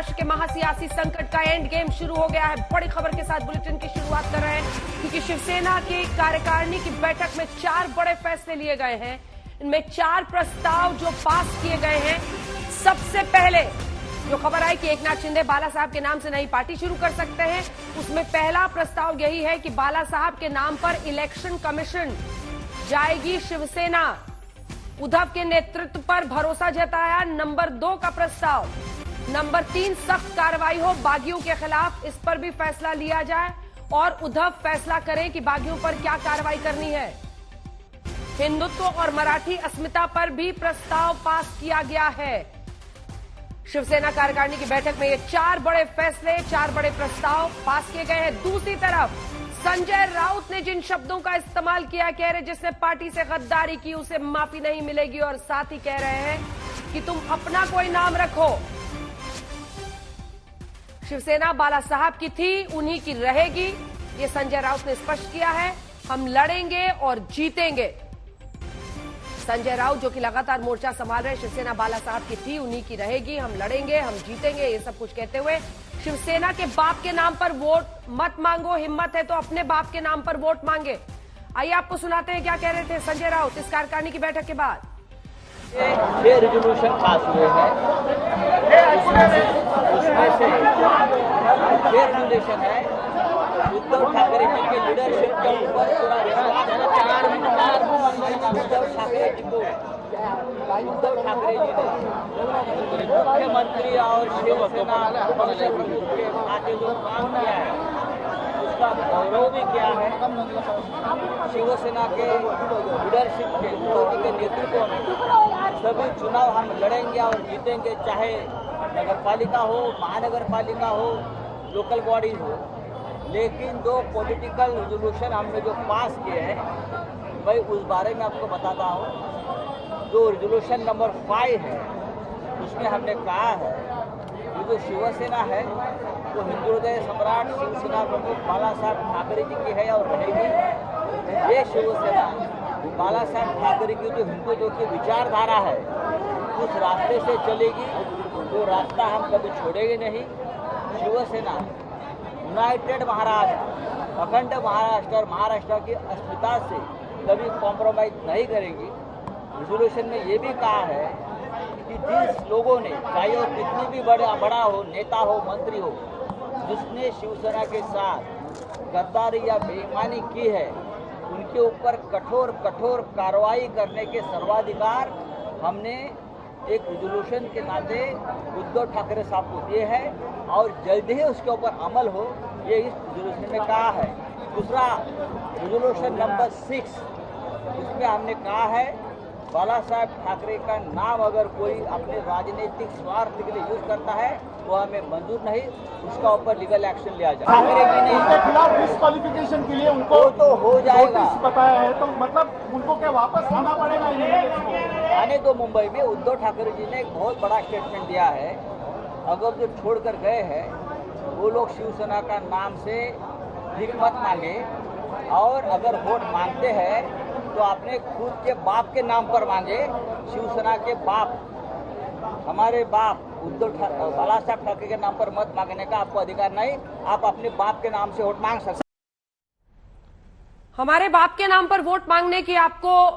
महाराष्ट्र के महासियासी संकट का एंड गेम शुरू हो गया है। बड़ी खबर के साथ बुलेटिन की शुरुआत कर रहे हैं, क्योंकि शिवसेना की कार्यकारिणी की बैठक में 4 बड़े फैसले लिए गए हैं। इनमें 4 प्रस्ताव जो पास किए गए हैं। सबसे पहले जो खबर आई कि एकनाथ शिंदे बाला साहब के नाम से नई पार्टी शुरू कर सकते हैं, उसमें पहला प्रस्ताव यही है कि बाला साहब के नाम पर इलेक्शन कमीशन जाएगी शिवसेना। उद्धव के नेतृत्व पर भरोसा जताया। नंबर 2 का प्रस्ताव। नंबर 3 सख्त कार्रवाई हो बागियों के खिलाफ, इस पर भी फैसला लिया जाए और उद्धव फैसला करें कि बागियों पर क्या कार्रवाई करनी है। हिंदुत्व और मराठी अस्मिता पर भी प्रस्ताव पास किया गया है। शिवसेना कार्यकारिणी की बैठक में ये 4 बड़े फैसले, 4 बड़े प्रस्ताव पास किए गए हैं। दूसरी तरफ संजय राउत ने जिन शब्दों का इस्तेमाल किया, कह रहे जिसने पार्टी से गद्दारी की उसे माफी नहीं मिलेगी, और साथ ही कह रहे हैं कि तुम अपना कोई नाम रखो। शिवसेना बाला साहब की थी, उन्हीं की रहेगी, ये संजय राउत ने स्पष्ट किया है। हम लड़ेंगे और जीतेंगे। संजय राउत जो कि लगातार मोर्चा संभाल रहे, शिवसेना बाला साहब की थी, उन्हीं की रहेगी, हम लड़ेंगे, हम जीतेंगे, ये सब कुछ कहते हुए शिवसेना के बाप के नाम पर वोट मत मांगो, हिम्मत है तो अपने बाप के नाम पर वोट मांगे। आइए आपको सुनाते हैं क्या कह रहे थे संजय राउत इस कार्यकारिणी की बैठक के बाद। 6 रेजोल्यूशन पास हुए हैं, उसमें से 6 रेजोल्यूशन है उद्धव ठाकरे जी के लीडरशिप के ऊपर पूरा उद्धव ठाकरे जी ने मुख्यमंत्री और शिवसेना के नाते जो काम किया है उसका गौरव भी किया है। शिवसेना के लीडरशिप के नेतृत्व में सभी चुनाव हम लड़ेंगे और जीतेंगे, चाहे नगरपालिका हो, महानगर पालिका हो, लोकल बॉडीज हो। लेकिन 2 पॉलिटिकल रेजोल्यूशन हमने जो पास किए हैं, भाई उस बारे में आपको बताता हूँ। जो रेजोल्यूशन नंबर 5 है, उसमें हमने कहा है कि जो शिवसेना है वो हिंदुहृदय सम्राट शिवसेना प्रमुख बाला साहब ठाकरे जी की है और रहेगी। ये शिवसेना बाला साहब ठाकरे की जो हिंदुत्व की विचारधारा है उस रास्ते से चलेगी। वो रास्ता हम कभी छोड़ेंगे नहीं। शिवसेना यूनाइटेड महाराष्ट्र, अखंड महाराष्ट्र और महाराष्ट्र की अस्मिता से कभी कॉम्प्रोमाइज नहीं करेंगी। रेजोल्यूशन में ये भी कहा है कि जिस लोगों ने, चाहे वो कितनी भी बड़ा हो, नेता हो, मंत्री हो, जिसने शिवसेना के साथ गद्दारी या बेईमानी की है, उनके ऊपर कठोर कार्रवाई करने के सर्वाधिकार हमने एक रेजोल्यूशन के नाते उद्धव ठाकरे साहब को दिए है और जल्द ही उसके ऊपर अमल हो, ये इस रेजोल्यूशन में कहा है। दूसरा रेजोल्यूशन नंबर 6, उसमें हमने कहा है बाला साहब ठाकरे का नाम अगर कोई अपने राजनीतिक स्वार्थ के लिए यूज करता है वो हमें मंजूर नहीं, उसका ऊपर लीगल एक्शन लिया जाए। ठाकरे जी ने उनके खिलाफ डिस्क्वालिफिकेशन के लिए उनको तो हो जाएगा, बताया है, तो मतलब उनको क्या वापस आना पड़ेगा? आने तो मुंबई में उद्धव ठाकरे जी ने एक बहुत बड़ा स्टेटमेंट दिया है। अगर जो छोड़कर गए हैं वो लोग शिवसेना का नाम से भीख मत मांगे, और अगर वोट मांगते हैं तो अपने खुद के बाप के नाम पर मांगे। शिवसेना के बाप, हमारे बाप बाला साहब ठाकरे के नाम पर मत मांगने का आपको अधिकार नहीं। आप अपने बाप के नाम से वोट मांग सकते। हमारे बाप के नाम पर वोट मांगने की आपको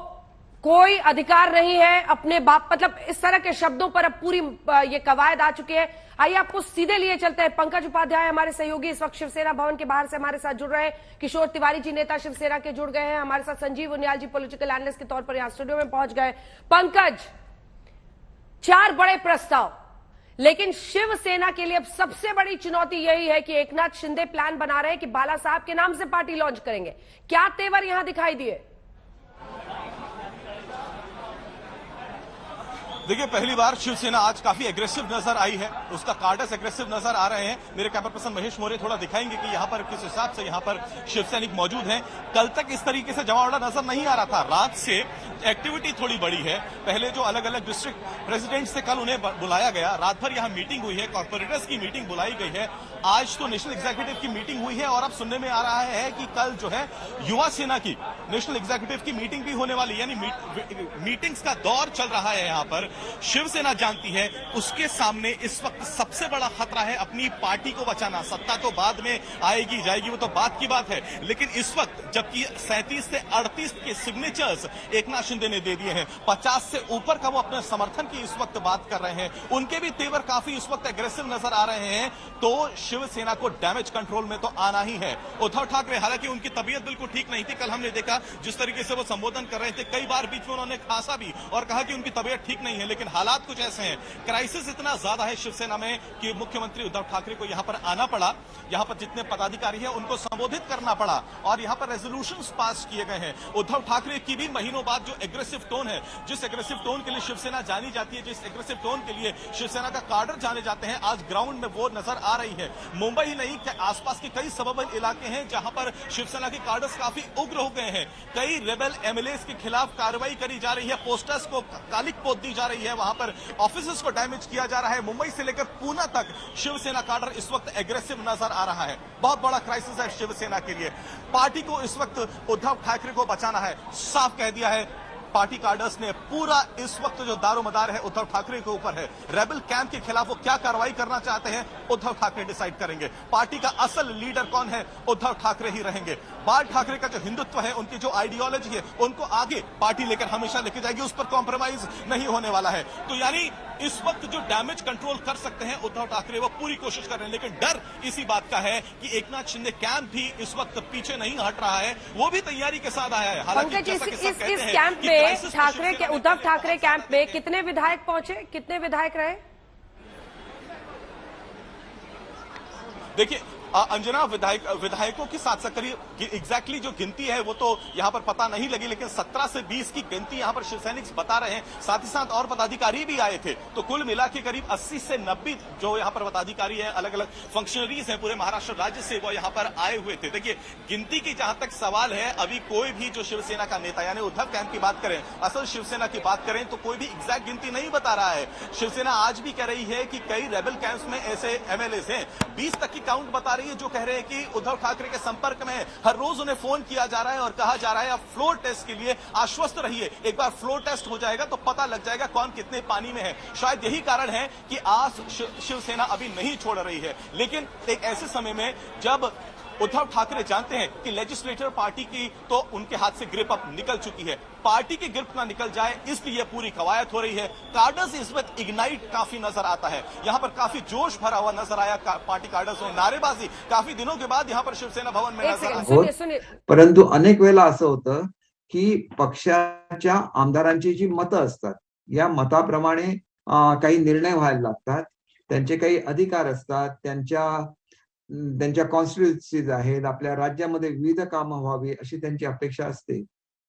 कोई अधिकार नहीं है। अपने बाप, मतलब इस तरह के शब्दों पर अब पूरी ये कवायद आ चुकी है। आइए आपको सीधे लिए चलते हैं। पंकज उपाध्याय हमारे सहयोगी इस वक्त शिवसेना भवन के बाहर से हमारे साथ जुड़ रहे हैं। किशोर तिवारी जी नेता शिवसेना के जुड़ गए हैं। हमारे साथ संजीव उनियाल जी पॉलिटिकल एनालिस्ट के तौर पर यहां स्टूडियो में पहुंच गए। पंकज, 4 बड़े प्रस्ताव, लेकिन शिवसेना के लिए अब सबसे बड़ी चुनौती यही है कि एकनाथ शिंदे प्लान बना रहे हैं कि बाला साहब के नाम से पार्टी लॉन्च करेंगे। क्या तेवर यहां दिखाई दिए? देखिए, पहली बार शिवसेना आज काफी एग्रेसिव नजर आई है, उसका कार्डस एग्रेसिव नजर आ रहे हैं। मेरे कैमरा पर्सन महेश मौर्य थोड़ा दिखाएंगे कि यहाँ पर किस हिसाब से यहाँ पर शिवसैनिक मौजूद हैं। कल तक इस तरीके से जमावड़ा नजर नहीं आ रहा था, रात से एक्टिविटी थोड़ी बड़ी है। पहले जो अलग अलग डिस्ट्रिक्ट प्रेसिडेंट से कल उन्हें बुलाया गया, रात भर यहाँ मीटिंग हुई है, कॉर्पोरेटर्स की मीटिंग बुलाई गई है। आज तो नेशनल एग्जीक्यूटिव की मीटिंग हुई है और अब सुनने में आ रहा है कि कल जो है युवा सेना की नेशनल एग्जीक्यूटिव की मीटिंग भी होने वाली, यानी मीटिंग्स का दौर चल रहा है यहाँ पर। शिवसेना जानती है उसके सामने इस वक्त सबसे बड़ा खतरा है अपनी पार्टी को बचाना। सत्ता तो बाद में आएगी जाएगी, वो तो बात की बात है, लेकिन इस वक्त जबकि 37 से 38 के सिग्नेचर्स एकनाथ शिंदे ने दे दिए हैं, 50 से ऊपर का वो अपने समर्थन की इस वक्त बात कर रहे हैं, उनके भी तेवर काफी इस वक्त एग्रेसिव नजर आ रहे हैं, तो शिवसेना को डैमेज कंट्रोल में तो आना ही है। उद्धव ठाकरे, हालांकि उनकी तबीयत बिल्कुल ठीक नहीं थी, कल हमने देखा जिस तरीके से वो संबोधन कर रहे थे, कई बार बीच में उन्होंने खांसा भी और कहा कि उनकी तबीयत ठीक नहीं है, लेकिन हालात कुछ ऐसे हैं, क्राइसिस इतना ज्यादा है शिवसेना में कि मुख्यमंत्री उद्धव ठाकरे को यहां पर आना पड़ा, यहां पर जितने पदाधिकारी हैं उनको संबोधित करना पड़ा और यहां पर रेजोल्यूशंस पास किए गए हैं। उद्धव ठाकरे की भी महीनों बाद जो एग्रेसिव टोन है, जिस एग्रेसिव टोन के लिए शिवसेना जानी जाती है, जिस एग्रेसिव टोन के लिए शिवसेना का कार्डर जाने जाते हैं, आज ग्राउंड में वो नजर आ रही है। मुंबई ही नहीं, आसपास के कई सबर्बन इलाके हैं जहां पर शिवसेना के कार्डर्स काफी उग्र हो गए हैं। कई रेबल एमएलएस के खिलाफ कार्रवाई करी जा रही है, पोस्टर्स को कालिक पोत दी जा रही है, वहां पर ऑफिसेस को डैमेज किया जा रहा है। मुंबई से लेकर पूना तक शिवसेना कार्डर इस वक्त एग्रेसिव नजर आ रहा है। बहुत बड़ा क्राइसिस है शिवसेना के लिए। पार्टी को इस वक्त उद्धव ठाकरे को बचाना है, साफ कह दिया है पार्टी कार्डर्स ने। पूरा इस वक्त जो दारोमदार है उद्धव ठाकरे के ऊपर है। रेबल कैंप के खिलाफ वो क्या कार्रवाई करना चाहते हैं, उद्धव ठाकरे डिसाइड करेंगे। पार्टी का असल लीडर कौन है, उद्धव ठाकरे ही रहेंगे। बाल ठाकरे का जो हिंदुत्व है, उनकी जो आइडियोलॉजी है, उनको आगे पार्टी लेकर हमेशा लेके जाएगी, उस पर कॉम्प्रोमाइज नहीं होने वाला है। तो यानी इस वक्त जो डैमेज कंट्रोल कर सकते हैं उद्धव ठाकरे, वो पूरी कोशिश कर रहे हैं, लेकिन डर इसी बात का है कि एकनाथ शिंदे कैंप भी इस वक्त पीछे नहीं हट रहा है, वो भी तैयारी के साथ आया है। हालांकि इस कैंप में ठाकरे के, उद्धव ठाकरे कैंप में कितने विधायक पहुंचे, कितने विधायक रहे? देखिए अंजना, विधायकों के साथ साथ करीब एग्जैक्टली जो गिनती है वो तो यहां पर पता नहीं लगी, लेकिन 17 से 20 की गिनती यहां पर शिवसैनिक बता रहे हैं। साथ ही साथ और पदाधिकारी भी आए थे, तो कुल मिला के करीब 80 से 90 जो यहां पर पदाधिकारी हैं, अलग अलग फंक्शनरीज हैं पूरे महाराष्ट्र राज्य से, वो यहां पर आए हुए थे। देखिए गिनती की जहां तक सवाल है, अभी कोई भी जो शिवसेना का नेता, यानी उद्धव कैंप की बात करें, असल शिवसेना की बात करें, तो कोई भी एग्जैक्ट गिनती नहीं बता रहा है। शिवसेना आज भी कह रही है कि कई रेबल कैंप्स में ऐसे एमएलए हैं, 20 तक की काउंट बता रही है, जो कह रहे हैं कि उद्धव ठाकरे के संपर्क में हर रोज उन्हें फोन किया जा रहा है और कहा जा रहा है आप फ्लोर टेस्ट के लिए आश्वस्त रहिए, एक बार फ्लोर टेस्ट हो जाएगा तो पता लग जाएगा कौन कितने पानी में है। शायद यही कारण है कि आज शिवसेना अभी नहीं छोड़ रही है, लेकिन एक ऐसे समय में जब उद्धव ठाकरे जानते हैं कि लेजिस्लेटिव पार्टी की तो उनके हाथ से ग्रिप अब निकल चुकी है, पार्टी की ग्रिप ना निकल जाए इसलिए पूरी कवायद हो रही है। कार्डर्स इस वक्त इग्नाइट काफी नजर आता है, यहां पर काफी जोश भरा हुआ नजर आया पार्टी कार्डर्स में, नारेबाजी काफी दिनों के बाद यहां पर शिवसेना भवन में नजर आई। परंतु अनेक वेळेला असं होतं की पक्षाच्या आमदारांची जी मतं असतात, या मताप्रमाणे काही निर्णय व्हायला लागतात, त्यांचे काही अधिकार असतात, त्यांच्या कॉन्स्टिट्युएन्सीज आहेत, आपल्या राज्यामध्ये विविध कामं व्हावी अशी त्यांची अपेक्षा असते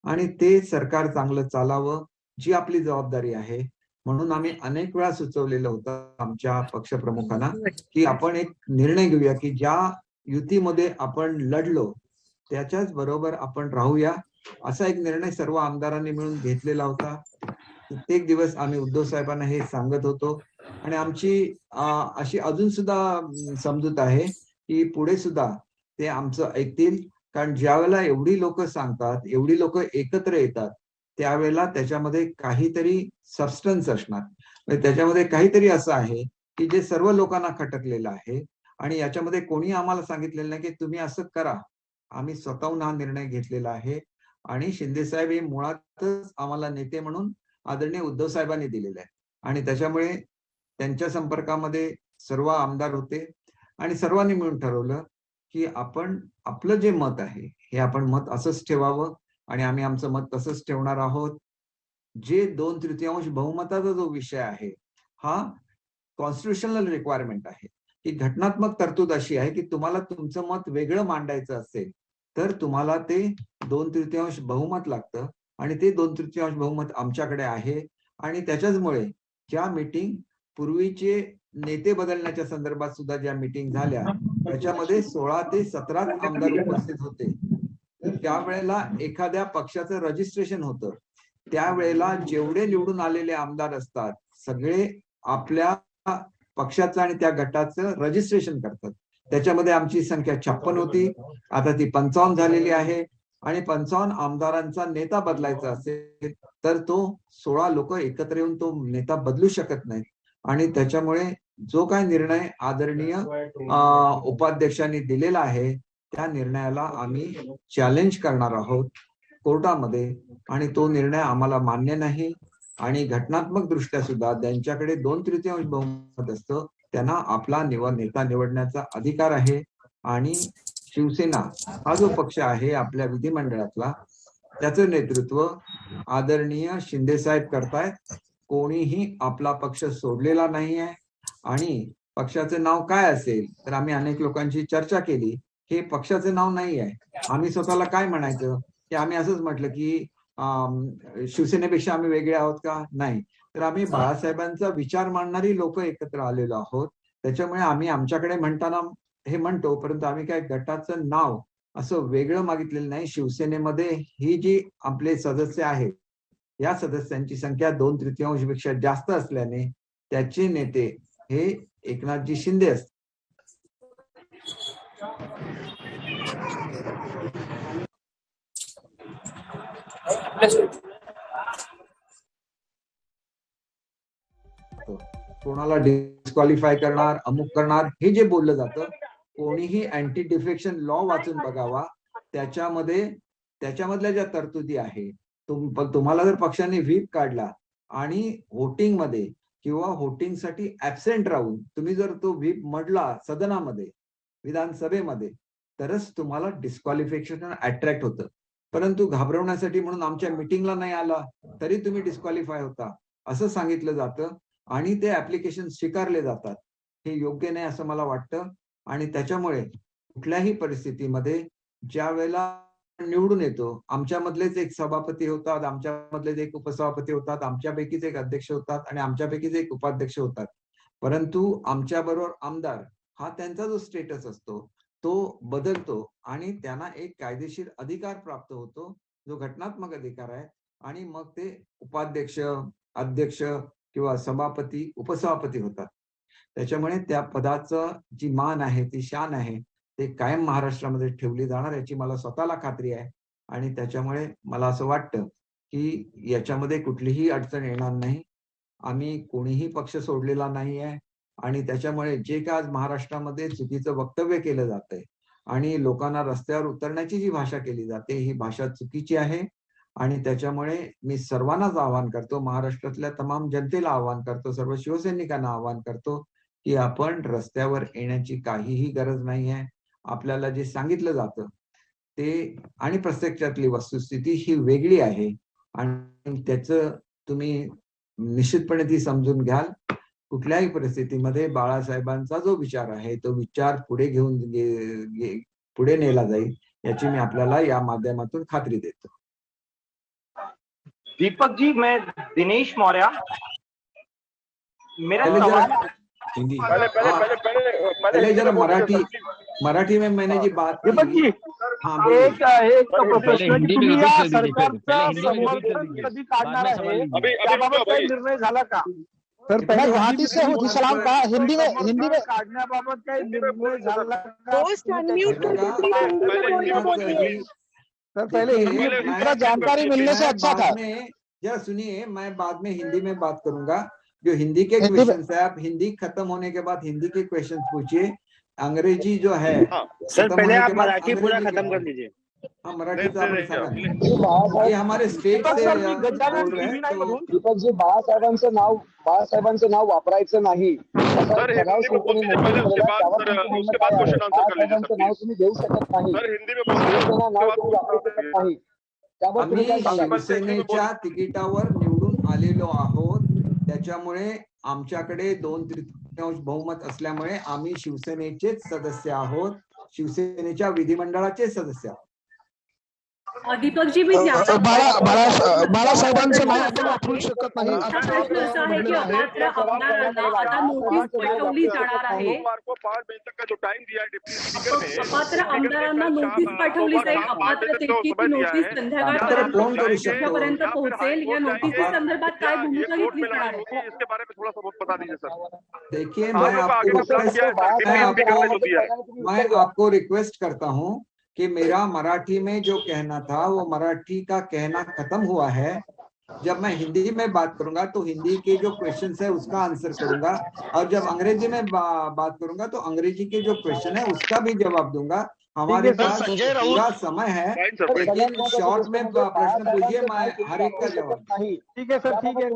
आणि ते सरकार चांगलं चालावं जी आपली जबाबदारी आहे। म्हणून आम्ही अनेक वेळा सुचवलेलं होतं आमच्या पक्षप्रमुखांना की आपण एक निर्णय घेऊया की ज्या युतीमध्ये आपण लढलो त्याच्याच बरोबर आपण राहूया, असा एक निर्णय सर्व आमदारांनी मिळून घेतलेला होता। प्रत्येक दिवस आम्ही उद्धव साहेबांना हे सांगत होतो आणि आमची अशी अजून सुद्धा समजूत आहे की पुढे सुद्धा ते आमचं ऐकतील, कारण ज्यावेळेला एवढी लोक सांगतात, एवढी लोक एकत्र येतात, त्यावेळेला त्याच्यामध्ये काहीतरी सबस्टन्स असणार, म्हणजे त्याच्यामध्ये काहीतरी असं आहे की जे सर्व लोकांना खटकलेलं आहे आणि याच्यामध्ये कोणी आम्हाला सांगितलेलं नाही की तुम्ही असं करा, आम्ही स्वतःहून हा निर्णय घेतलेला आहे आणि शिंदे साहेब हे मुळातच आम्हाला नेते म्हणून आदरणीय उद्धव साहेबांनी दिलेलं आहे आणि त्याच्यामुळे त्यांच्या संपर्कामध्ये सर्व आमदार होते आणि सर्वांनी मिळून ठरवलं की आपण आपलं जे मत आहे हे आपण मत असंच ठेवावं आणि आम्ही आमचं मत तसंच ठेवणार आहोत। जे 2/3 बहुमताचा जो विषय आहे हा कॉन्स्टिट्युशनल रिक्वायरमेंट आहे, की घटनात्मक तरतूद अशी आहे की तुम्हाला तुमचं मत वेगळं मांडायचं असेल तर तुम्हाला ते 2/3 बहुमत लागतं आणि ते 2/3 बहुमत आमच्याकडे आहे आणि त्याच्याचमुळे ज्या मीटिंग पूर्वीचे नेते बदलण्याच्या संदर्भात सुद्धा ज्या मीटिंग झाल्या त्याच्यामध्ये 16 ते 17 आमदार उपस्थित होते। त्यावेळेला एखाद्या पक्षाचं रजिस्ट्रेशन होतं, त्यावेळेला जेवढे निवडून आलेले आमदार असतात सगळे आपल्या पक्षाचं आणि त्या गटाचं रजिस्ट्रेशन करतात। त्याच्यामध्ये आमची संख्या 56 होती, आता ती 55 झालेली आहे आणि 55 आमदारांचा नेता बदलायचा असेल तर तो 16 लोक एकत्र येऊन तो नेता बदलू शकत नाहीत. आणि त्याच्यामुळे जो काय निर्णय आदरणीय उपाध्यक्षांनी दिलेला आहे त्या निर्णयाला आम्ही चॅलेंज करणार आहोत कोर्टामध्ये, आणि तो निर्णय आम्हाला मान्य नाही. आणि घटनात्मक दृष्ट्या सुद्धा ज्यांच्याकडे 2/3 बहुमत असतं त्यांना आपला नेता निवडण्याचा अधिकार आहे. आणि शिवसेना हा जो पक्ष आहे आपल्या विधिमंडळातला त्याचं नेतृत्व आदरणीय शिंदे साहेब करतायत. कोणीही आपला पक्ष सोडलेला नाही आहे. आणि पक्षाचं नाव काय असेल तर आम्ही अनेक लोकांची चर्चा केली, हे पक्षाचं नाव नाही आहे. आम्ही स्वतःला काय म्हणायचं की आम्ही असंच म्हटलं की शिवसेनेपेक्षा आम्ही वेगळे आहोत का? नाही. तर आम्ही बाळासाहेबांचा विचार मांडणारी लोक एकत्र आलेलो आहोत. त्याच्यामुळे आम्ही आमच्याकडे म्हणताना हे म्हणतो, परंतु आम्ही काय गटाचं नाव असं वेगळं मागितलेलं नाही. शिवसेनेमध्ये ही जी आपले सदस्य आहेत या सदस्यांची संख्या 2/3 पेक्षा जास्त असल्याने त्याचे नेते हे एकनाथजी शिंदे असतात. कोणाला डिस्क्वालिफाय करणार, अमुक करणार, हे जे बोललं जातं, कोणीही अँटी डिफेक्शन लॉ वाचून बघावा. त्याच्यामधल्या ज्या तरतुदी आहे, तुम्हाला जर पक्षाने व्हीप काढला आणि व्होटिंग मध्ये किंवा व्होटिंगसाठी ऍबसेंट राहून तुम्ही जर तो व्हीप मडला सदनामध्ये, विधानसभेमध्ये, तरच तुम्हाला डिस्क्वालिफिकेशन अट्रॅक्ट होतं. परंतु घाबरवण्यासाठी म्हणून आमच्या मिटिंगला नाही आला तरी तुम्ही डिस्क्वालिफाय होता असं सांगितलं जातं आणि ते ऍप्लिकेशन स्वीकारले जातात. हे योग्य नाही असं मला वाटतं. आणि त्याच्यामुळे कुठल्याही परिस्थितीमध्ये ज्या वेळेला निवडून येतो, आमच्यामधलेच एक सभापती होतात, आमच्यामधलेच एक उपसभापती होतात, आमच्यापैकीच एक अध्यक्ष होतात आणि आमच्यापैकीच एक उपाध्यक्ष होतात, परंतु आमच्या बरोबर आमदार हा त्यांचा जो स्टेटस असतो तो बदलतो आणि त्यांना एक कायदेशीर अधिकार प्राप्त होतो जो घटनात्मक अधिकार आहे. आणि मग ते उपाध्यक्ष, अध्यक्ष किंवा सभापती, उपसभापती होतात. त्याच्यामुळे त्या पदाचं जी मान आहे, ती शान आहे, ते कायम महाराष्ट्रामध्ये ठेवली जाणार याची मला स्वतःला खात्री आहे. आणि त्याच्यामुळे मला असं वाटतं की याच्यामध्ये कुठलीही अडचण येणार नाही. आम्ही कोणीही पक्ष सोडलेला नाही आहे. आणि त्याच्यामुळे जे काय आज महाराष्ट्रामध्ये चुकीचं वक्तव्य केलं जातंय आणि लोकांना रस्त्यावर उतरण्याची जी भाषा केली जाते, ही भाषा चुकीची आहे. आणि त्याच्यामुळे मी सर्वांनाच आवाहन करतो, महाराष्ट्रातल्या तमाम जनतेला आवाहन करतो, सर्व शिवसैनिकांना आवाहन करतो की आपण रस्त्यावर येण्याची काहीही गरज नाही आहे. आपल्याला जे सांगितलं जातं ते आणि प्रत्यक्षातली वस्तुस्थिती ही वेगळी आहे आणि त्याचं तुम्ही निश्चितपणे ती समजून घ्याल. कुठल्याही परिस्थितीमध्ये बाळासाहेबांचा जो विचार आहे तो विचार पुढे नेला जाईल याची मी आपल्याला या माध्यमातून खात्री देतो. दीपक जी, मैं दिनेश मौर्य, मेरा सवाल हिंदी पहले जरा मराठी में मैंने जी बात दीपक जी, हाँ एक प्रश्न की तुम्ही या सरकारचा समर्थन कधी काढणार आहे, त्याबाबत काही निर्णय झाला का? सर पहले गुवाहाटी से हूँ सलाम का हिंदी में काढण्याबाबत काही निर्णय झाला का? सर पहले हिंदी में थोड़ा जानकारी मिलने से अच्छा था। जरा सुनिए, मैं बाद में हिंदी में बात करूंगा। जो हिंदी के क्वेश्चन है, आप हिंदी खत्म होने के बाद हिंदी के क्वेश्चन पूछिए। अंग्रेजी जो है सर पहले आप मराठी पूरा खत्म कर लीजिए। हाँ, मराठी तो ये हमारे स्टेट से बोल रहे हैं तो दीपक जी, बाळासाहेबांचं नाव वापरायचं नाही असा ठराव शिवसेनेने बाळासाहेबांचं नाव तुम्ही देऊ शकत नाही, शिवसेना नाव तुम्ही वापरू शकत नाही, त्याबद्दल तुम्ही काय सांगाल? शिवसेनेच्या तिकिटावर निवडून आलेलो आहोत, त्याच्यामुळे आमच्याकडे 2/3 बहुमत असल्यामुळे आम्ही शिवसेनेचेच सदस्य आहोत, शिवसेनेच्या विधिमंडळाचे सदस्य आहोत. दीपक जी, मी बाळासाहेबांचं नाव आपण वापरू शकत नाही. प्रश्न असा आहे की अपात्र आमदारांना आता नोटीस पाठवली जाणार आहे. अपात्र आमदारांना नोटीस पाठवली जाईल. अपात्रतेची नोटीस संध्याकाळपर्यंत पोहोचेल. या नोटीस संदर्भात काय भूमिका घेतली जाणार आहे? देखिए, मैं आपको रिक्वेस्ट करता हूँ कि मेरा मराठी में जो कहना था वो मराठी का कहना खत्म हुआ है। जब मैं हिंदी में बात करूंगा तो हिंदी के जो क्वेश्चन है उसका आंसर करूंगा, और जब अंग्रेजी में बात करूंगा तो अंग्रेजी के जो क्वेश्चन है उसका भी जवाब दूंगा। हमारे पास पूरा समय है, लेकिन शॉर्ट में प्रश्न पूछिए, मैं हर एक का जवाब। ठीक है सर, ठीक है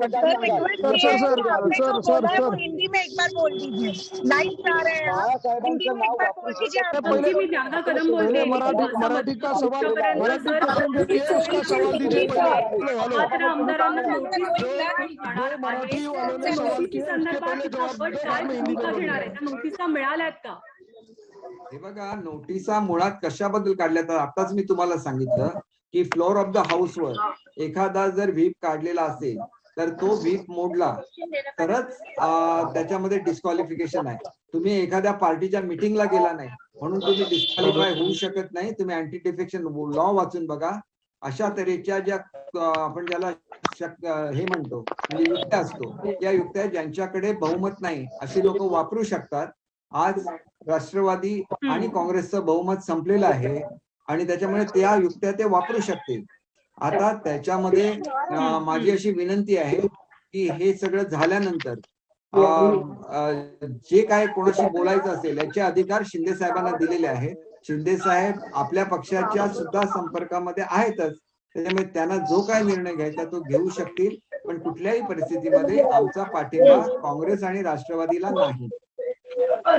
सर हिंदी में एक बार बोल दीजिए, लाइव जा रहे हैं आप, हिंदी में एक बार बोल दीजिए। पहले मी ज्यादा कदम बोलते मराठी का सवाल, मराठी क्वेश्चन देखिए, उसका सवाल दीजिए पहले। आमदारांना मराठी वालों ने सवाल किया उसके पहले जवाब हिंदी में घेणार आहे, त्या नोटिसा मिळाल्यात का? हे बघा, नोटिसा मुळात कशाबद्दल काढल्या तर आताच मी तुम्हाला सांगितलं की फ्लोर ऑफ द हाऊसवर एखादा जर व्हीप काढलेला असेल तर तो व्हीप मोडला तरच त्याच्यामध्ये डिस्क्वालिफिकेशन आहे। तुम्ही एखाद्या पार्टीच्या मीटिंगला गेला नाही म्हणून तुम्ही डिस्क्वालिफाय होऊ शकत नाही। तुम्ही अँटी डिफेक्शन लॉ वाचून बघा। अशा तऱ्हेच्या ज्या आपण ज्याला हे म्हणतो म्हणजे युक्त्या असतो, या युक्त्या ज्यांच्याकडे बहुमत नाही अशी लोक वापरू शकतात। आज राष्ट्रवादी आणि काँग्रेसचं बहुमत संपलेलं आहे आणि त्याच्यामुळे त्या युक्त्या ते वापरू शकतील। आता त्याच्यामध्ये माझी अशी विनंती आहे की हे सगळं झाल्यानंतर जे काय कोणाशी बोलायचं असेल याचे अधिकार शिंदे साहेबांना दिलेले आहेत। शिंदे साहेब आपल्या पक्षाच्या सुद्धा संपर्कामध्ये आहेतच, त्याच्यामुळे त्यांना जो काय निर्णय घ्यायचा तो घेऊ शकतील, पण कुठल्याही परिस्थितीमध्ये आमचा पाठिंबा काँग्रेस आणि राष्ट्रवादीला नाही।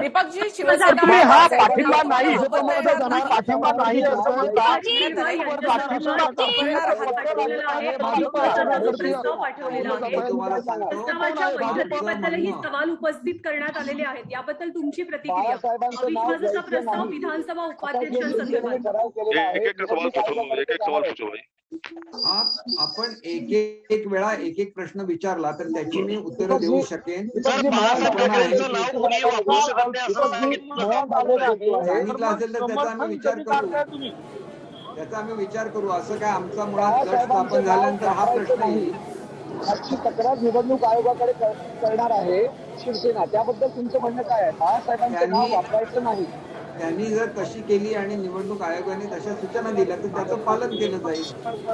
दीपक जी, तुम्ही हा पाठिंबा नाही पाठिंबा नाही सवाल उपस्थित करण्यात आलेले आहेत, याबद्दल तुमची प्रतिक्रिया? अविश्वासाचा प्रस्ताव विधानसभा उपाध्यक्षांसंदर्भात आपण एक वेळा एक प्रश्न विचारला तर त्याची मी उत्तर देऊ शकेन। सांगितलं असेल तर त्याचा आम्ही विचार करू। असं काय आमचा मुळात गट स्थापन झाल्यानंतर हा प्रश्न येईल। आजची तक्रार निवडणूक आयोगाकडे करणार आहे शिवसेना, त्याबद्दल तुमचं म्हणणं काय आहे? बाळासाहेबांचं नाव वापरायचं नाही, त्यांनी जर तशी केली आणि निवडणूक आयोगाने तशा सूचना दिल्या तर त्याचं पालन केलं जाईल।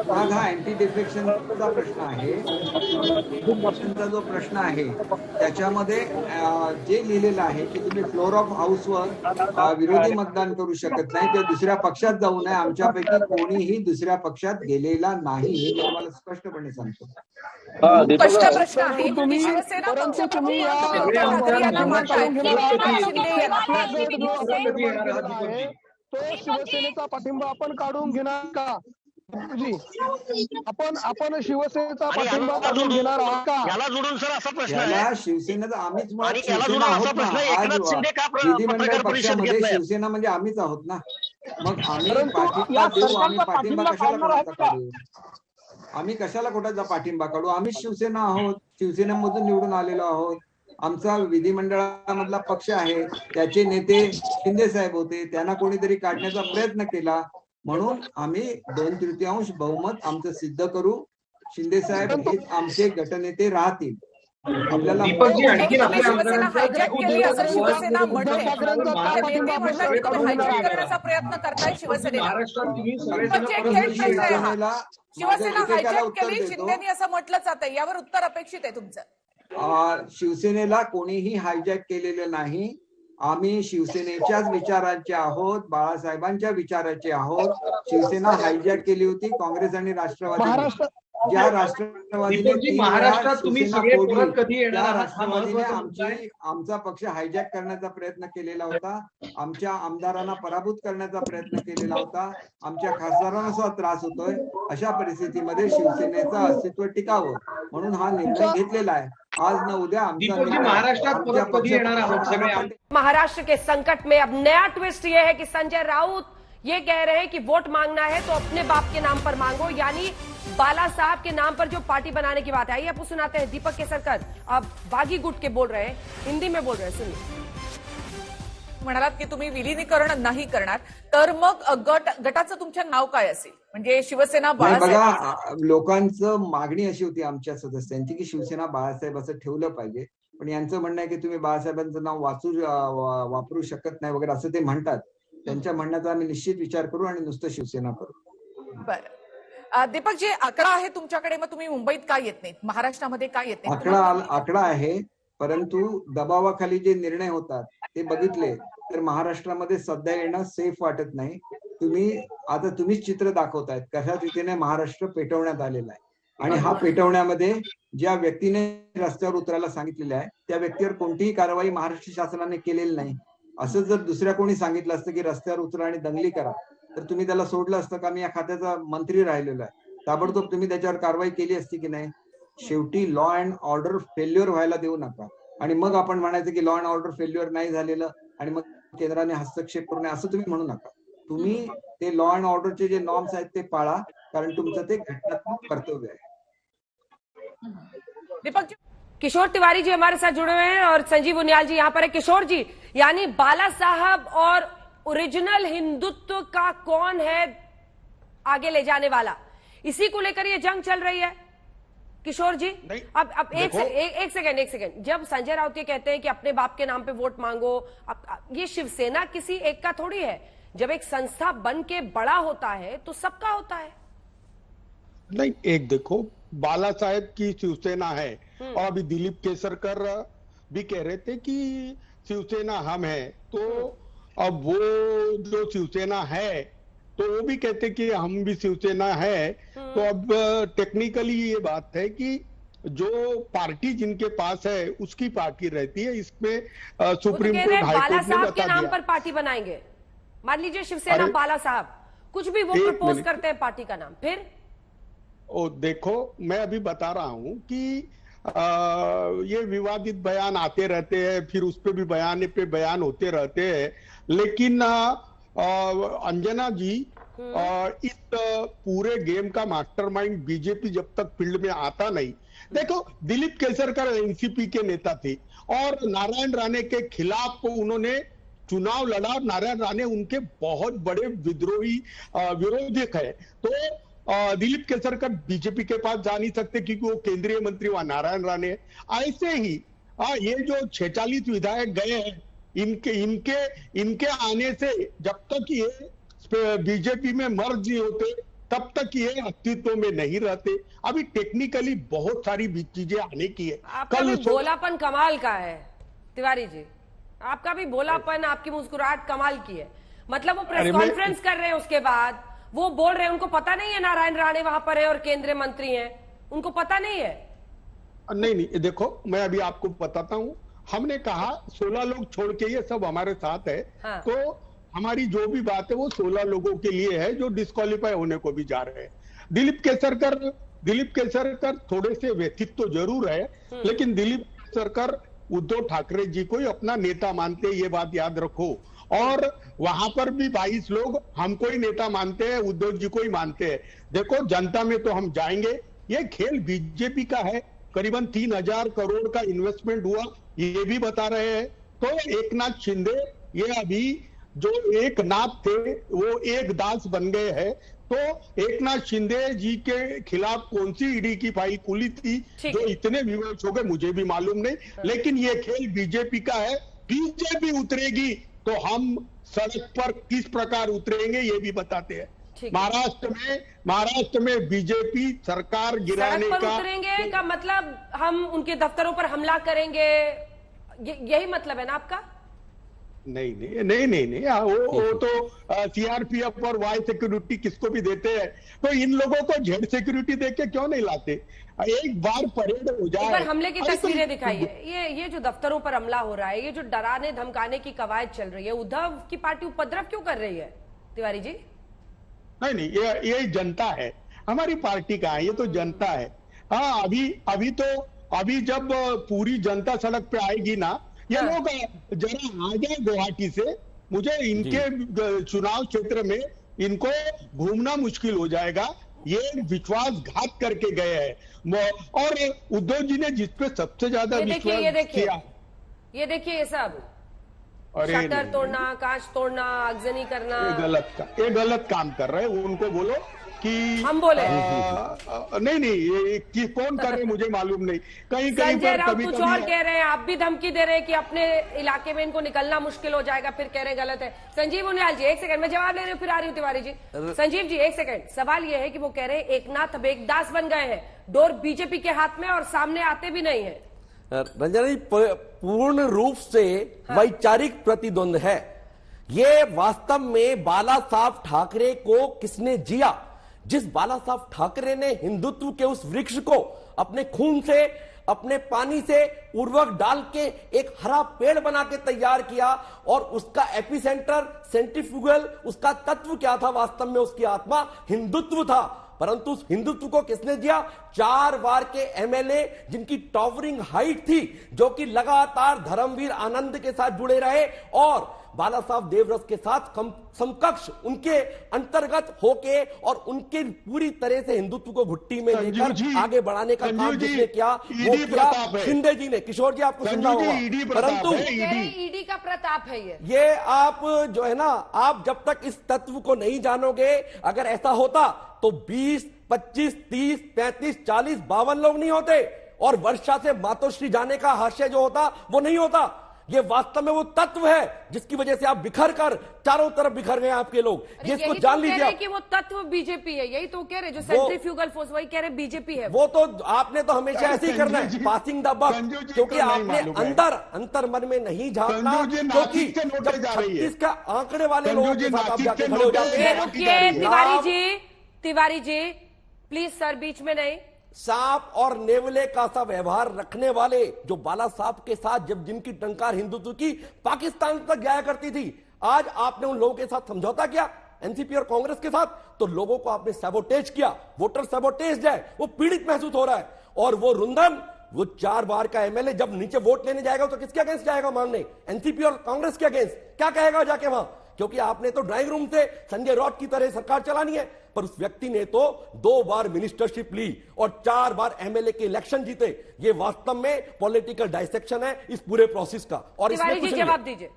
मग हा अँटी डिफेक्शनचा प्रश्न आहे, डिफेक्शनचा जो प्रश्न आहे त्याच्यामध्ये जे लिहिलेलं आहे की तुम्ही फ्लोर ऑफ हाऊसवर विरोधी मतदान करू शकत नाही, ते दुसऱ्या पक्षात जाऊ नये। आमच्यापैकी कोणीही दुसऱ्या पक्षात गेलेला नाही, हे मी तुम्हाला स्पष्टपणे सांगतो। स्पष्ट प्रश्न आहे की शिवसेना पक्षप्रमुख यांना तो शिवसेनेचा पाठिंबा आपण काढून घेणार का? आपण शिवसेनेचा पाठिंबा काढून घेणार आहात का? याला जोडून सर असा प्रश्न आहे, याला शिवसेना आम्हीच मुळात आणि याला शिवसेना जोडून आहोत असा ना। प्रश्न आज एकनाथ शिंदे का विधिमंडळ पत्रकार परिषद पक्षामध्ये घेतलाय? शिवसेना म्हणजे आम्हीच आहोत ना। मग आम्ही पाठिंबा देऊ, आम्ही पाठिंबा कशाला कोणाचा काढू? आम्ही कशाला कोणाचा पाठिंबा काढू? आम्ही शिवसेना आहोत, शिवसेनेमधून निवडून आलेलो आहोत। आमचा विधिमंडळामधला पक्ष आहे, त्याचे नेते शिंदे साहेब होते, त्यांना कोणीतरी काढण्याचा प्रयत्न केला म्हणून आम्ही 2/3 बहुमत आमचं सिद्ध करू। शिंदे साहेब हेच आमचे गटनेते राहतील। आपल्याला शिवसेना हायजॅक केली असं शिवसेना म्हणते, हायजॅक करण्याचा प्रयत्न करताय शिवसेनेला। शिवसेना हायजॅक केली, शिंदेनी असं म्हटलं जातंय, यावर उत्तर अपेक्षित आहे तुमचं? शिवसेनेला कोणीही हायजॅक केलेलं नाही। आम्ही शिवसेनेच्याच विचारांचे आहोत, बाळासाहेबांच्या विचाराचे आहोत। शिवसेना हायजॅक केली होती काँग्रेस आणि राष्ट्रवादी। ज्या राष्ट्रवादीने आमचा पक्ष हायजॅक करण्याचा प्रयत्न केलेला होता, आमच्या आमदारांना पराभूत करण्याचा प्रयत्न केलेला होता, आमच्या खासदारांना सुद्धा त्रास होतोय। अशा परिस्थितीमध्ये शिवसेनेचं अस्तित्व टिकावं म्हणून हा निर्णय घेतलेला आहे। आज न उद्या महाराष्ट्र के संकट में अब नया ट्विस्ट ये है कि संजय राउत ये कह रहे हैं कि वोट मांगना है तो अपने बाप के नाम पर मांगो, यानी बाला साहब के नाम पर जो पार्टी बनाने की बात है। आइए आपको सुनाते हैं दीपक केसरकर, अब बागी गुट के बोल रहे हैं, हिंदी में बोल रहे हैं, सुनिए। म्हणालात की तुम्ही विलीनीकरण नाही करणार, तर मग गटाचं तुमच्या नाव काय असेल? म्हणजे शिवसेना बाळासाहेब? लोकांचं मागणी अशी होती आमच्या सदस्यांची की शिवसेना बाळासाहेब असं ठेवलं पाहिजे, पण यांचं म्हणणं आहे की तुम्ही बाळासाहेबांचं नाव वापरू शकत नाही वगैरे असं ते म्हणतात। त्यांच्या म्हणण्याचा आम्ही निश्चित विचार करू आणि नुसतं शिवसेना करू. बरं दीपक, जे आकडा आहे तुमच्याकडे, मग तुम्ही मुंबईत का येत नाहीत, महाराष्ट्रामध्ये का येत नाहीत? आकडा आहे, परंतु दबावाखाली जे निर्णय होतात ते बघितले तर महाराष्ट्रामध्ये सध्या येणं सेफ वाटत नाही. तुम्हीच चित्र दाखवतायत कशा रीतीने महाराष्ट्र पेटवण्यात आलेला आहे. आणि हा पेटवण्यामध्ये ज्या व्यक्तीने रस्त्यावर उतरायला सांगितलेलं आहे त्या व्यक्तीवर कोणतीही कारवाई महाराष्ट्र शासनाने केलेली नाही. असं जर दुसऱ्या कोणी सांगितलं असतं की रस्त्यावर उतरा आणि दंगली करा तर तुम्ही त्याला सोडलं असतं का? मी या खात्याचा मंत्री राहिलेलो आहे. ताबडतोब तुम्ही त्याच्यावर कारवाई केली असती की नाही? शेवटी लॉ अँड ऑर्डर फेल्युअर व्हायला देऊ नका आणि मग आपण म्हणायचं की लॉ अँड ऑर्डर फेल्युअर नाही झालेलं आणि मग केंद्राने हस्तक्षेप करू नये असं तुम्ही म्हणू नका. तुम्ही ते लॉ अँड ऑर्डरचे जे नॉर्म्स आहेत ते पाळा, कारण तुमचं ते घटनात्मक कर्तव्य आहे. दीपक, किशोर तिवारी जी हमारे साथ जुड़े हुए हैं और संजीव उनियाल जी यहाँ पर है. किशोर जी, यानी बाला साहब और ओरिजिनल हिंदुत्व का कौन है आगे ले जाने वाला, इसी को लेकर ये जंग चल रही है किशोर जी? अब एक सेकंड, जब संजय राउत ये कहते हैं कि अपने बाप के नाम पे वोट मांगो, ये शिवसेना किसी एक का थोड़ी है. जब एक संस्था बन के बड़ा होता है तो सबका होता है. नहीं, एक देखो, बाला साहेब की शिवसेना है और अभी दिलीप केसरकर भी कह रहे थे कि शिवसेना हम है, तो अब वो जो शिवसेना है तो वो भी कहते कि हम भी शिवसेना है. तो अब टेक्निकली ये बात है कि जो पार्टी जिनके पास है उसकी पार्टी रहती है. इसमें सुप्रीम कोर्ट, हाई बाला कोर्ट ने साहब के बता नाम दिया. पर पार्टी बनाएंगे. मान लीजिए शिवसेना बाला साहब कुछ भी वो प्रपोज करते हैं पार्टी का नाम, फिर देखो, मैं अभी बता रहा हूं कि ये विवादित बयान आते रहते हैं, फिर उस पे भी बयान पे बयान होते रहते हैं. लेकिन अंजना जी, इस पूरे गेम का मास्टरमाइंड बीजेपी जब तक फील्ड में आता नहीं. देखो, दिलीप केसरकर एनसीपी के नेता थे और नारायण राणे के खिलाफ उन्होंने चुनाव लड़ा. नारायण राणे उनके बहुत बड़े विद्रोही विरोधक है. तो दिलीप केसरकर बीजेपी के पास जा नहीं सकते क्योंकि वो केंद्रीय मंत्री वहां नारायण राणे है. ऐसे ही ये जो 46 विधायक गए हैं, इनके आने से जब तक ये बीजेपी में मर्ज नहीं होते तब तक ये अस्तित्व में नहीं रहते. अभी टेक्निकली बहुत सारी चीजें आने की है. आपका भी भोलापन कमाल का है तिवारी जी, आपका भी भोलापन, आपकी मुस्कुराहट कमाल की है. मतलब वो प्रेस कॉन्फ्रेंस कर रहे हैं, उसके बाद वो बोल रहे हैं उनको पता नहीं है नारायण राणे वहां पर है और केंद्रीय मंत्री हैं, उनको पता नहीं है. नहीं, देखो, मैं अभी आपको बताता हूं. हमने कहा 16 लोग छोड़ के ये सब हमारे साथ है. हाँ. तो हमारी जो भी बात है वो 16 लोगों के लिए है जो डिस्क्वालीफाई होने को भी जा रहे हैं. दिलीप केसरकर थोड़े से व्यथित तो जरूर है, लेकिन दिलीप केसरकर उद्धव ठाकरे जी को ही अपना नेता मानते हैं, ये बात याद रखो. और वहां पर भी 22 लोग हमको ही नेता मानते हैं, उद्धव जी को ही मानते हैं. देखो, जनता में तो हम जाएंगे. ये खेल बीजेपी का है. करीबन 3000 करोड़ का इन्वेस्टमेंट हुआ, ये भी बता रहे हैं. तो एकनाथ शिंदे, ये अभी जो एक नाथ थे वो एक दास बन गए हैं. तो एकनाथ शिंदे जी के खिलाफ कौन सी ईडी की फाइल खुली थी जो इतने विवश हो गए, मुझे भी मालूम नहीं. लेकिन ये खेल बीजेपी का है. बीजेपी उतरेगी तो हम सड़क पर किस प्रकार उतरेंगे ये भी बताते हैं. महाराष्ट्र में बीजेपी सरकार गिराने का उतरेंगे का मतलब हम उनके दफ्तरों पर हमला करेंगे, यही मतलब है ना आपका? नहीं, वो तो सीआरपीएफ और वाई सिक्योरिटी किसको भी देते हैं. तो इन लोगों को जेड सिक्योरिटी देके क्यों नहीं लाते? एक बार परेड हो जाए. एक बार हमले की तस्वीरें दिखाइए. ये जो दफ्तरों पर हमला हो रहा है, ये जो डराने धमकाने की कवायद चल रही है, उद्धव की पार्टी उपद्रव क्यों कर रही है तिवारी जी? नहीं, ये जनता है. हमारी पार्टी का है, ये तो जनता है. हाँ, अभी जब पूरी जनता सड़क पे आएगी ना, ये लोग जरा आ जाए गुवाहाटी से. मुझे इनके चुनाव क्षेत्र में इनको घूमना मुश्किल हो जाएगा. ये विश्वासघात करके गए हैं और उद्धव जी ने जिसपे सबसे ज्यादा विश्वास किया. ये देखिए, ये सब शटर तोड़ना, कांच तोड़ना, आगजनी करना, ये गलत काम कर रहे हैं. उनको बोलो कि हम बोले नहीं ये कौन करे मुझे मालूम नहीं। कहीं कहीं संजय पर राउत कभी कुछ और कह रहे हैं, आप भी धमकी दे रहे हैं कि अपने इलाके में इनको निकलना मुश्किल हो जाएगा, फिर कह रहे हैं गलत है। संजीव उनियाल जी एक सेकंड, मैं जवाब ले रही हूँ, फिर आ रही हूँ तिवारी जी। संजीव जी एक सेकंड, सवाल ये है कि वो कह रहे हैं एकनाथ अब एकदास बन गए हैं, डोर बीजेपी के हाथ में और सामने आते भी नहीं है। रंजना जी पूर्ण रूप से वैचारिक प्रतिद्वंद है ये। वास्तव में बाला साहब ठाकरे को किसने जिया? जिस बाला साहब ठाकरे ने हिंदुत्व के उस वृक्ष को अपने खून से, अपने पानी से उर्वरक डाल के एक हरा पेड़ बना के तैयार किया, और उसका एपिसेंटर सेंट्रीफ्यूगल उसका तत्व क्या था? वास्तव में उसकी आत्मा हिंदुत्व था। परंतु उस हिंदुत्व को किसने दिया? 4 बार के एमएलए जिनकी टॉवरिंग हाइट थी, जो कि लगातार धर्मवीर आनंद के साथ जुड़े रहे और बाला साहब देवरस के साथ समकक्ष उनके अंतर्गत होके और उनके पूरी तरह से हिंदुत्व को घुट्टी में लेकर आगे बढ़ाने का काम जिसने किया वो किया शिंदे जी ने। किशोर जी आपको सुनना होगा, परंतु ईडी का प्रताप है ये आप जो है ना, आप जब तक इस तत्व को नहीं जानोगे, अगर ऐसा होता तो 20, 25, 30, 35, 40, 52 लोग नहीं होते, और वर्षा से मातोश्री जाने का हास्य जो होता वो नहीं होता। ये वास्तव में वो तत्व है जिसकी वजह से आप बिखर कर चारों तरफ बिखर गए आपके लोग। ये इसको जान लीजिए कि वो तत्व बीजेपी है, यही तो कह रहे, जो सेंट्रीफ्यूगल फोर्स वही कह रहे बीजेपी है। वो तो आपने तो हमेशा ऐसे ही करना है, पासिंग द बक, क्योंकि आपने अंतर मन में नहीं झांकना, क्योंकि जब 36 का आंकड़े वाले लोगों के साथ आप जाके खड़े हो जाते हैं। रुकिए तिवारी जी प्लीज सर, बीच में नहीं। सांप और नेवले का सा व्यवहार रखने वाले जो बाला साहब के साथ, जब जिनकी टंकार हिंदुत्व की पाकिस्तान तक जाया करती थी, आज आपने उन लोगों के साथ समझौता किया एनसीपी और कांग्रेस के साथ, तो लोगों को आपने सैबोटेज किया। वोटर सैबोटेज है, वो पीड़ित महसूस हो रहा है। और वो रुंधन, वो 4 बार का एमएलए जब नीचे वोट लेने जाएगा तो किसके अगेंस्ट जाएगा मांगने? एनसीपी और कांग्रेस के अगेंस्ट। क्या कहेगा जाके वहां? क्योंकि आपने तो ड्राइंग रूम से संजय राउत की तरह सरकार चलानी है, पर उस व्यक्ति ने तो 2 बार मिनिस्टरशिप ली और 4 बार एमएलए के इलेक्शन जीते। ये वास्तव में पॉलिटिकल डाइसेक्शन है इस पूरे प्रोसेस का। और इसमें कुछ जवाब दीजिए।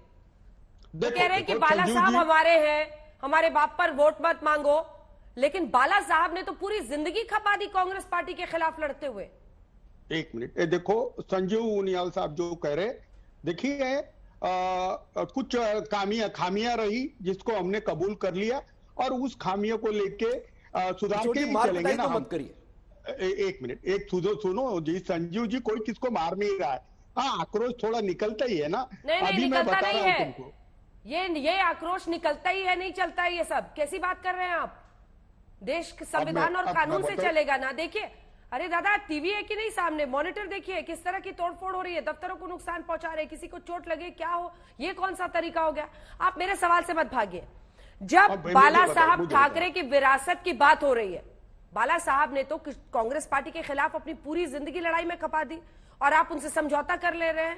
वो कह रहे हैं कि बाला साहब हमारे हैं, हमारे बाप पर वोट मत मांगो, लेकिन बाला साहब ने तो पूरी जिंदगी खपा दी कांग्रेस पार्टी के खिलाफ लड़ते हुए। एक मिनट, देखो संजीव उनियाल साहब जो कह रहे, देखिए कुछ खामियां रही जिसको हमने कबूल कर लिया, और उस खामियों को लेके सुधार के ही चलेंगे ना। मत करिए, एक मिनट, एक सुनो जी, संजीव जी कोई किसको मार नहीं रहा है। हाँ, आक्रोश थोड़ा निकलता ही है ना। नहीं निकलता नहीं है, ये आक्रोश निकलता ही है, नहीं चलता है ये सब। कैसी बात कर रहे हैं आप? देश के संविधान और कानून से चलेगा ना। देखिए, अरे दादा टीवी है कि नहीं सामने, मॉनिटर देखिए किस तरह की तोड़फोड़ हो रही है, दफ्तरों को नुकसान पहुंचा रहे, किसी को चोट लगे क्या हो, ये कौन सा तरीका हो गया? आप मेरे सवाल से मत भागिए। जब बाला साहब ठाकरे की विरासत की बात हो रही है, बाला साहब ने तो कांग्रेस पार्टी के खिलाफ अपनी पूरी जिंदगी लड़ाई में खपा दी, और आप उनसे समझौता कर ले रहे हैं।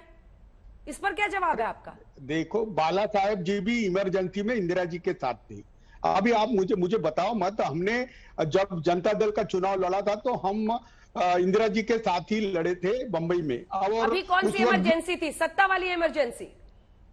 इस पर क्या जवाब है आपका? देखो, बाला साहब जी भी इमरजेंसी में इंदिरा जी के साथ थे। अभी आप मुझे बताओ मत, हमने जब जनता दल का चुनाव लड़ा था तो हम इंदिरा जी के साथ ही लड़े थे बंबई में। और अभी कौन सी इमरजेंसी थी? सत्ता वाली इमरजेंसी?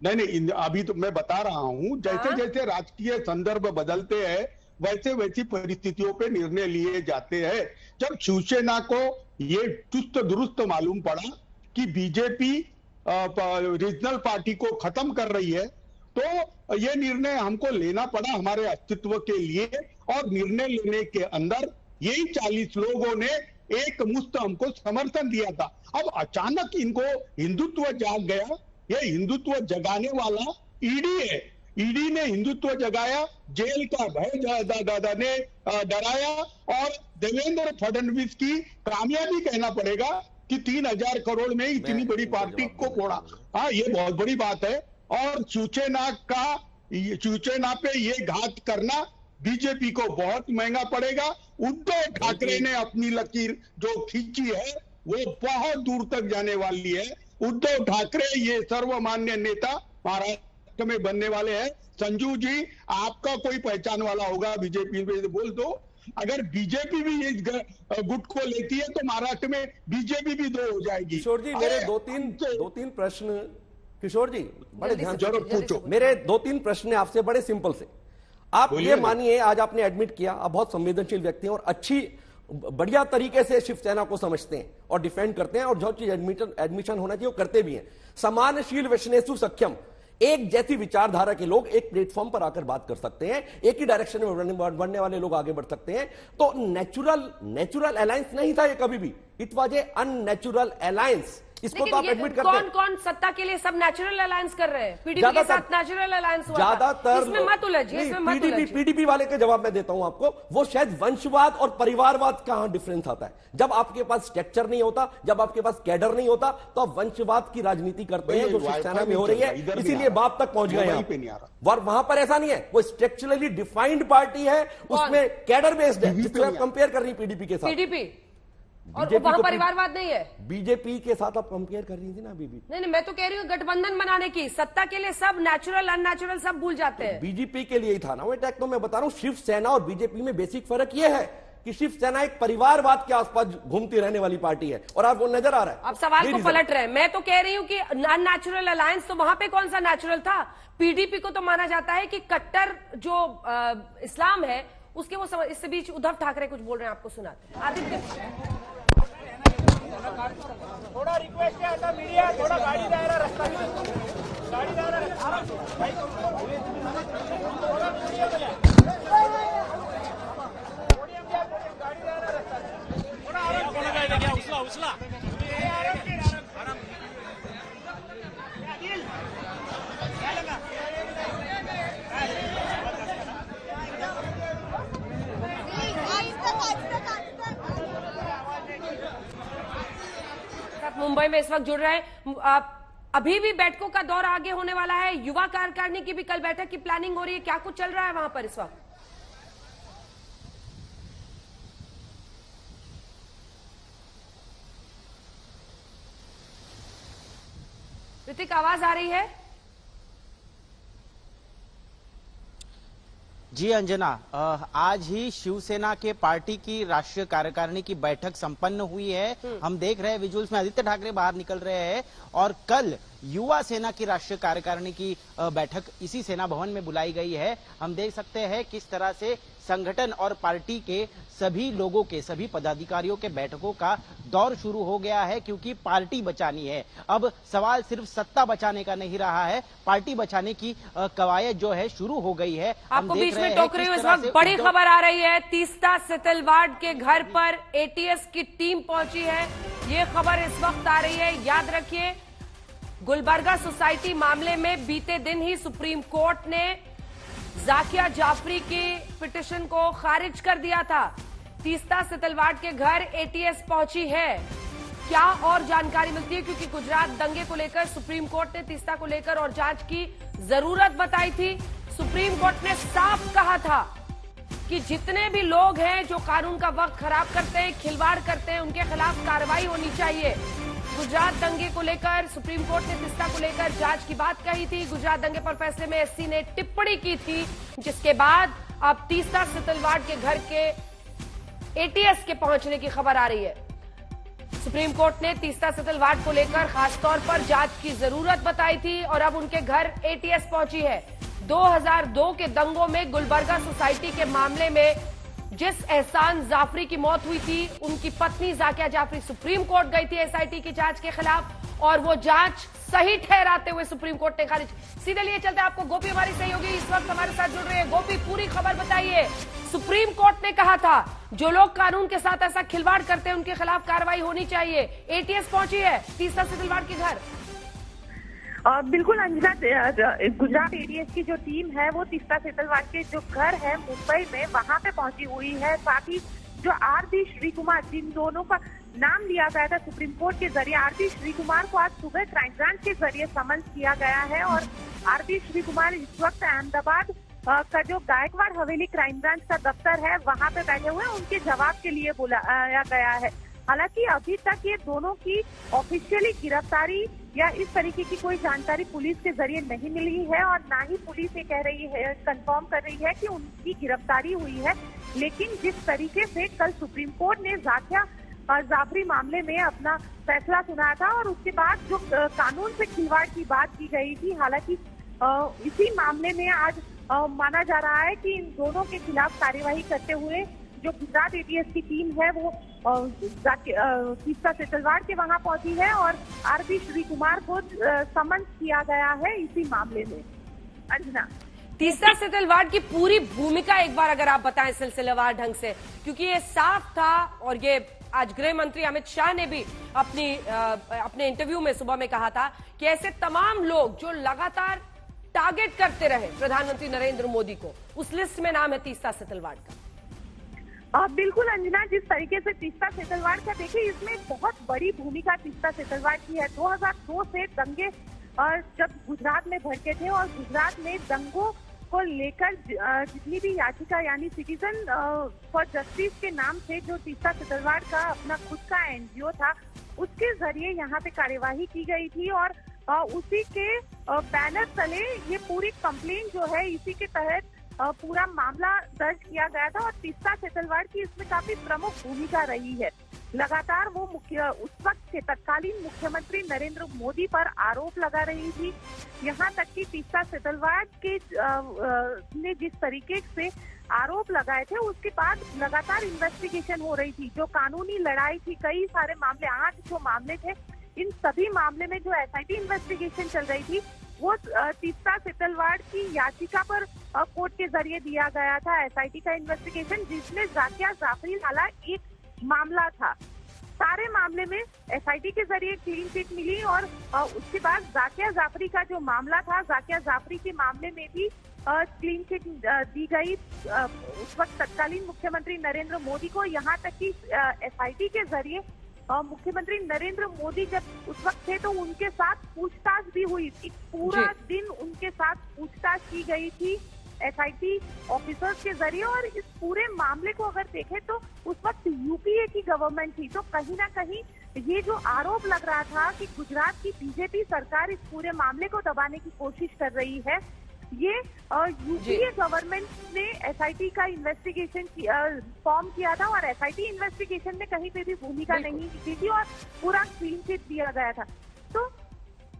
नहीं, अभी तो मैं बता रहा हूं, जैसे जैसे राजकीय संदर्भ बदलते हैं वैसे वैसी परिस्थितियों पे निर्णय लिए जाते हैं। जब शिवसेना को ये चुस्त दुरुस्त मालूम पड़ा कि बीजेपी रीजनल पार्टी को खत्म कर रही है, तो ये निर्णय हमको लेना पड़ा हमारे अस्तित्व के लिए। और निर्णय लेने के अंदर यही 40 लोगों ने एक मुश्त हमको समर्थन दिया था। अब अचानक इनको हिंदुत्व जाग गया। ये हिंदुत्व जगाने वाला ईडी है। ईडी ने हिंदुत्व जगाया, जेल का भय दादा ने डराया, और देवेंद्र फडणवीस की कामयाबी कहना पड़ेगा कि 3000 करोड़ में इतनी बड़ी पार्टी को फोड़ा। हाँ, ये बहुत बड़ी बात है। और शिवसेना पे ये घात करना बीजेपी को बहुत महंगा पड़ेगा। उद्धव ठाकरे ने अपनी लकीर जो खींची है वो बहुत दूर तक जाने वाली है। उद्धव ठाकरे ये सर्वमान्य नेता महाराष्ट्र में बनने वाले हैं। संजू जी, आपका कोई पहचान वाला होगा बीजेपी में, बोल दो। अगर बीजेपी भी इस गुट को लेती है तो महाराष्ट्र में बीजेपी भी 2 हो जाएगी। किशोर जी, मेरे दो तीन प्रश्न, किशोर जी बड़े ध्यान जरूर पूछो। मेरे 2-3 प्रश्न आपसे बड़े सिंपल से। आप ये मानिए, आज आपने एडमिट किया, आप बहुत संवेदनशील व्यक्ति हैं और अच्छी बढ़िया तरीके से शिवसेना को समझते हैं और डिफेंड करते हैं, और जो चीज एडमिशन होना चाहिए वो करते भी हैं। समानशील वैष्णेषु सख्यम, एक जैसी विचारधारा के लोग एक प्लेटफॉर्म पर आकर बात कर सकते हैं, एक ही डायरेक्शन में बढ़ने वाले लोग आगे बढ़ सकते हैं। तो नेचुरल अलायंस नहीं था ये कभी भी, it was a unnatural alliance. इसको तो आप एडमिट करते हैं। कौन सत्ता के लिए सब नेचुरल अलायंस कर रहे हैं? पीडीपी के साथ नेचुरल अलायंस हुआ ज्यादातर, इसमें मत उलझिए। पीडीपी वाले के जवाब मैं देता हूं आपको। वो शायद वंशवाद और परिवारवाद का डिफरेंस आता है। जब आपके पास स्ट्रक्चर नहीं होता, जब आपके पास कैडर नहीं होता, तो आप वंशवाद की राजनीति करते हैं, जो शिवसेना में हो रही है, इसीलिए बाप तक पहुंच गए हैं। और वहां पर ऐसा नहीं है, वो स्ट्रक्चरली डिफाइंड पार्टी है, उसमें कैडर बेस्ड है, जिसको आप कंपेयर कर रही है पीडीपी के साथ। पीडीपी और वहां परिवारवाद नहीं है। बीजेपी के साथ आप कंपेयर कर रही थी ना अभी भी। नहीं, मैं तो कह रही हूँ गठबंधन बनाने की। सत्ता के लिए सब नेचुरल अननेचुरल सब भूल जाते हैं। बीजेपी के लिए ही था ना वो अटैक। तो मैं बता रहा हूँ, शिवसेना और बीजेपी में बेसिक फर्क ये है कि शिवसेना एक परिवारवाद के आसपास घूमती रहने वाली पार्टी है, और आप वो नजर आ रहा है। अब सवाल को पलट रहे हैं। मैं तो कह रही हूँ कि अननेचुरल अलायंस, तो वहां पे कौन सा नेचुरल था? पीडीपी को तो माना जाता है कि कट्टर जो इस्लाम है उसके वो इससे बीच उद्धव ठाकरे कुछ बोल रहे हैं, आपको सुनाते हैं। आदित्य, थोड़ा रिक्वेस्ट है, मीडिया थोड़ा गाड़ी दायरा रास्ता मुंबई में इस वक्त जुड़ रहे हैं। अभी भी बैठकों का दौर आगे होने वाला है। युवा कार्यकारिणी की भी कल बैठक की प्लानिंग हो रही है। क्या कुछ चल रहा है वहां पर इस वक्त? ऋतिक, आवाज आ रही है? जी अंजना, आज ही शिवसेना के पार्टी की राष्ट्रीय कार्यकारिणी की बैठक संपन्न हुई है। हम देख रहे हैं विजुअल्स में आदित्य ठाकरे बाहर निकल रहे हैं, और कल युवा सेना की राष्ट्रीय कार्यकारिणी की बैठक इसी सेना भवन में बुलाई गई है। हम देख सकते हैं किस तरह से संगठन और पार्टी के सभी लोगों के, सभी पदाधिकारियों के बैठकों का दौर शुरू हो गया है, क्योंकि पार्टी बचानी है। अब सवाल सिर्फ सत्ता बचाने का नहीं रहा है, पार्टी बचाने की कवायद जो है शुरू हो गई है। आपको बीच में टोक रही हूं, इस वक्त बड़ी खबर आ रही है। तीस्ता सितलवाड़ के घर पर एटीएस की टीम पहुंची है। ये खबर इस वक्त आ रही है। याद रखिए, गुलबर्गा सोसाइटी मामले में बीते दिन ही सुप्रीम कोर्ट ने जाकिया जाफरी की पिटीशन को खारिज कर दिया था। तीस्ता सितलवाड़ के घर एटीएस पहुंची है। क्या और जानकारी मिलती है? क्योंकि गुजरात दंगे को लेकर सुप्रीम कोर्ट ने तीस्ता को लेकर और जांच की जरूरत बताई थी। सुप्रीम कोर्ट ने साफ कहा था कि जितने भी लोग हैं जो कानून का वक्त खराब करते हैं, खिलवाड़ करते हैं, उनके खिलाफ कार्रवाई होनी चाहिए। गुजरात दंगे को लेकर सुप्रीम कोर्ट ने तीस्ता को लेकर जांच की बात कही थी। गुजरात दंगे पर फैसले में एससी ने टिप्पणी की थी, जिसके बाद अब तीस्ता सितलवाड़ के घर के एटीएस के पहुंचने की खबर आ रही है। सुप्रीम कोर्ट ने तीस्ता सितलवाड़ को लेकर खासतौर पर जांच की जरूरत बताई थी, और अब उनके घर एटीएस पहुंची है। 2002 के दंगों में गुलबर्गा सोसाइटी के मामले में जिस एहसान जाफरी की मौत हुई थी, उनकी पत्नी जाकिया जाफरी सुप्रीम कोर्ट गई थी एसआईटी की जांच के खिलाफ, और वो जांच सही ठहराते हुए सुप्रीम कोर्ट ने खारिज। सीधे लिए चलते आपको गोपी हमारी सहयोगी इस वक्त हमारे साथ जुड़ रहे हैं। गोपी, पूरी खबर बताइए। सुप्रीम कोर्ट ने कहा था जो लोग कानून के साथ ऐसा खिलवाड़ करते हैं उनके खिलाफ कार्रवाई होनी चाहिए। एटीएस पहुंची है तीस्ता सितलवाड़ के घर। बिल्कुल अंजना, गुजरात एटीएस की जो टीम है वो तीस्ता सितलवाड़ के जो घर है मुंबई में, वहां पे पहुंची हुई है। साथ ही जो आरती श्री कुमार, जिन दोनों का नाम लिया गया था सुप्रीम कोर्ट के जरिए, आरती श्री कुमार को आज सुबह क्राइम ब्रांच के जरिए समन्स किया गया है, और आरती श्री कुमार इस वक्त अहमदाबाद का जो गायकवाड़ हवेली क्राइम ब्रांच का दफ्तर है वहां पे बैठे हुए हैं। उनके जवाब के लिए बुलाया गया है। हालांकि अभी तक ये दोनों की ऑफिशियली गिरफ्तारी या इस तरीके की कोई जानकारी पुलिस के जरिए नहीं मिली है, और ना ही पुलिस ये कह रही है, कंफर्म कर रही है कि उनकी गिरफ्तारी हुई है। लेकिन जिस तरीके से कल सुप्रीम कोर्ट ने जाकिया जाफरी मामले में अपना फैसला सुनाया था, और उसके बाद जो कानून से खिलवाड़ की बात की गई थी, हालांकि इसी मामले में आज माना जा रहा है कि इन दोनों के खिलाफ कार्यवाही करते हुए जो गुजरात एटीएस की टीम है वो तीस्ता सेतलवाड़ के वहां पहुंची है और आरबी श्री कुमार को समन किया गया है इसी मामले में। अंजना, तीस्ता सेतलवाड़ की पूरी भूमिका एक बार अगर आप बताएं सिलसिलेवार ढंग से, क्योंकि ये साफ था और ये आज गृह मंत्री अमित शाह ने भी अपने इंटरव्यू में सुबह में कहा था कि ऐसे तमाम लोग जो लगातार टारगेट करते रहे प्रधानमंत्री नरेंद्र मोदी को, उस लिस्ट में नाम है तीस्ता सेतलवाड़ का। बिल्कुल अंजना, जिस तरीके से तीस्ता सेतलवाड़ का देखिए, इसमें बहुत बड़ी भूमिका तीस्ता सेतलवाड़ की है। 2002 से दंगे जब गुजरात में भड़के थे और गुजरात में दंगों को लेकर जितनी भी याचिका यानी सिटीजन फॉर जस्टिस के नाम से जो तीस्ता सेतलवाड़ का अपना खुद का एनजीओ था, उसके जरिए यहाँ पे कार्यवाही की गई थी और उसी के बैनर तले ये पूरी कंप्लेन जो है इसी के तहत पूरा मामला दर्ज किया गया था और तीस्ता सेतलवाड़ की इसमें काफी प्रमुख भूमिका रही है। लगातार वो उस वक्त के तत्कालीन मुख्यमंत्री नरेंद्र मोदी पर आरोप लगा रही थी। यहाँ तक कि तीस्ता सेतलवाड़ के ने जिस तरीके से आरोप लगाए थे उसके बाद लगातार इन्वेस्टिगेशन हो रही थी। जो कानूनी लड़ाई थी, कई सारे मामले, 8 जो मामले थे, इन सभी मामले में जो एसआईटी इन्वेस्टिगेशन चल रही थी वो तीस्ता सेतलवाड़ की याचिका पर कोर्ट के जरिए दिया गया था एसआईटी का इन्वेस्टिगेशन, जिसमें जाकिया जाफरी वाला एक मामला था। सारे मामले में एसआईटी के जरिए क्लीन चिट मिली और उसके बाद जाकिया जाफरी का जो मामला था, जाकिया जाफरी के मामले में भी क्लीन चिट दी गई उस वक्त तत्कालीन मुख्यमंत्री नरेंद्र मोदी को। यहाँ तक कि एसआईटी के जरिए मुख्यमंत्री नरेंद्र मोदी जब उस वक्त थे तो उनके साथ पूछताछ भी हुई। एक पूरा दिन उनके साथ पूछताछ की गई थी एसआईटी ऑफिसर्स के जरिए और इस पूरे मामले को अगर देखें तो उस वक्त यूपीए की गवर्नमेंट थी। तो कहीं ना कहीं ये जो आरोप लग रहा था कि गुजरात की बीजेपी सरकार इस पूरे मामले को दबाने की कोशिश कर रही है, ये यूपीए गवर्नमेंट ने एसआईटी का इन्वेस्टिगेशन फॉर्म किया था और एसआईटी इन्वेस्टिगेशन में कहीं पे भी भूमिका नहीं की थी और पूरा क्लीन चिट दिया गया था। तो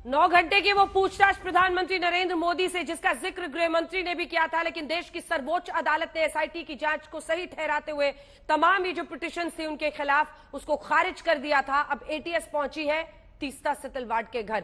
9 घंटे की वो पूछताछ प्रधानमंत्री नरेंद्र मोदी से, जिसका जिक्र गृह मंत्री ने भी किया था, लेकिन देश की सर्वोच्च अदालत ने एसआईटी की जांच को सही ठहराते हुए तमाम ये जो पिटीशन थी उनके खिलाफ उसको खारिज कर दिया था। अब एटीएस पहुंची है तीस्ता सेतलवाड़ के घर।